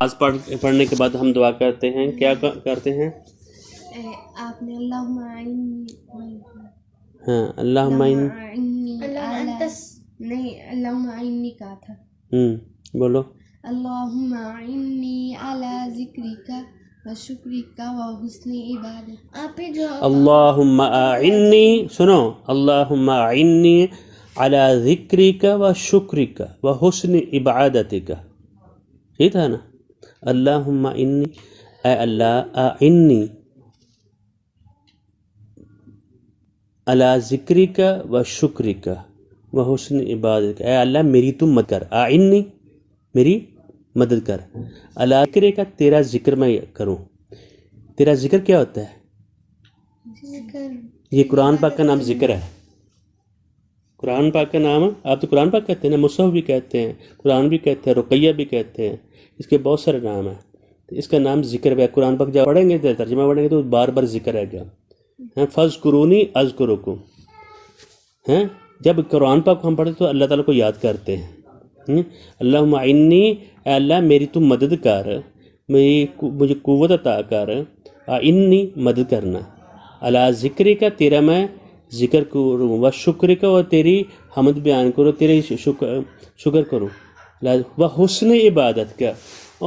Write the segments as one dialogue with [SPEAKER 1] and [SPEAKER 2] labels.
[SPEAKER 1] آج پڑھنے کے بعد ہم دعا کرتے ہیں. کیا کرتے ہیں؟
[SPEAKER 2] آپ نے اللہم اعنی،
[SPEAKER 1] ہاں اللہم
[SPEAKER 2] اللہم اعنی کہا تھا.
[SPEAKER 1] بولو.
[SPEAKER 2] اللہم اعنی علی ذکرک و شکرک و حسن عبادت. آپ جو
[SPEAKER 1] اللہم اعنی، سنو، اللہم اعنی علی ذکرک و شکرک و حسن عبادتک. ٹھیک ہے نا؟ اللہم انی، اے اللہ اعنی علی ذکرک و شکرک و حسن عبادتک. اے اللہ میری تو مدد کر. اعنی میری مدد کر. علی ذکرک تیرا ذکر میں کروں. تیرا ذکر کیا ہوتا ہے؟ یہ قرآن پاک کا نام ذکر ہے. قرآن پاک کا نام، آپ تو قرآن پاک کہتے ہیں نا، مصحف بھی کہتے ہیں، قرآن بھی کہتے ہیں، رقیہ بھی کہتے ہیں، اس کے بہت سارے نام ہیں. اس کا نام ذکر ہے. قرآن پاک جب پڑھیں گے تو ترجمہ پڑھیں گے تو بار بار ذکر ہے گا. فاذکرونی اذکرکم. جب قرآن پاک کو ہم پڑھتے تو اللہ تعالیٰ کو یاد کرتے ہیں. اللہم اعنی، اے اللہ میری تو مدد کر، مجھے قوت عطا کر. اعنی مدد کرنا. علی ذکری کا تیرا میں ذکر کروں، و شکر کا اور تیری حمد بیان کرو، تیرے شکر کروں. و حسن عبادت کا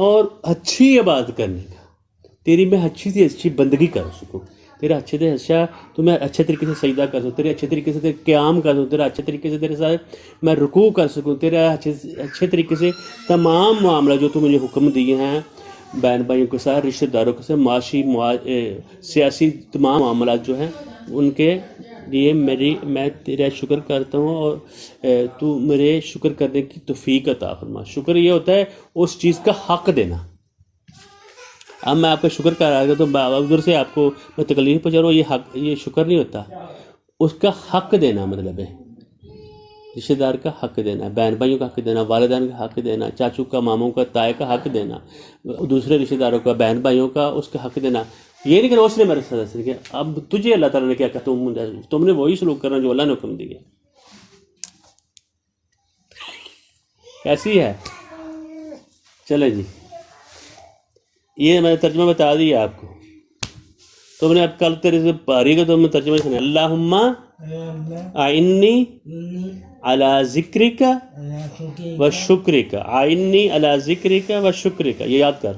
[SPEAKER 1] اور اچھی عبادت کرنے کا، تیری میں اچھی سے اچھی بندگی کر سکوں. تیرا اچھے سے اچھا تو میں اچھے طریقے سے سجدہ کر سکوں، تیرے اچھے طریقے سے قیام کر سکوں، تیرا اچھے طریقے سے تیرے ساتھ میں رکوع کر سکوں، تیرا اچھے طریقے سے تمام معاملہ جو تو مجھے حکم دیے ہیں بہن بھائیوں کے ساتھ، رشتہ داروں کے ساتھ، معاشی سیاسی تمام معاملات جو ہیں ان کے لیے میں تیرا شکر کرتا ہوں، اور تو میرے شکر کرنے کی توفیق عطا فرما. شکر یہ ہوتا ہے اس چیز کا حق دینا. اب میں آپ کا شکر کر رہا تھا تو ادھر سے آپ کو میں تکلیف پہنچا رہا ہوں، یہ شکر نہیں ہوتا. اس کا حق دینا مطلب ہے رشتہ دار کا حق دینا، بہن بھائیوں کا حق دینا، والدین کا حق دینا، چاچو کا، ماموں کا، تائے کا حق دینا، دوسرے رشتہ داروں کا، بہن بھائیوں کا اس کا حق دینا. یہ نہیں کہ اس نے میرے ساتھ ایسا کیا. اب تجھے اللہ تعالیٰ نے کیا کہا، تم نے وہی سلوک کرنا جو اللہ نے حکم دیا. کیسی ہے؟ چلے جی، یہ میں نے ترجمہ بتا دیا آپ کو. تم نے اب کل تیرے سے پاری کا تو میں ترجمہ سنا. اللہم اعنی علی ذکرک و شکرک. اعنی علی ذکرک و شکرک، یہ یاد کر.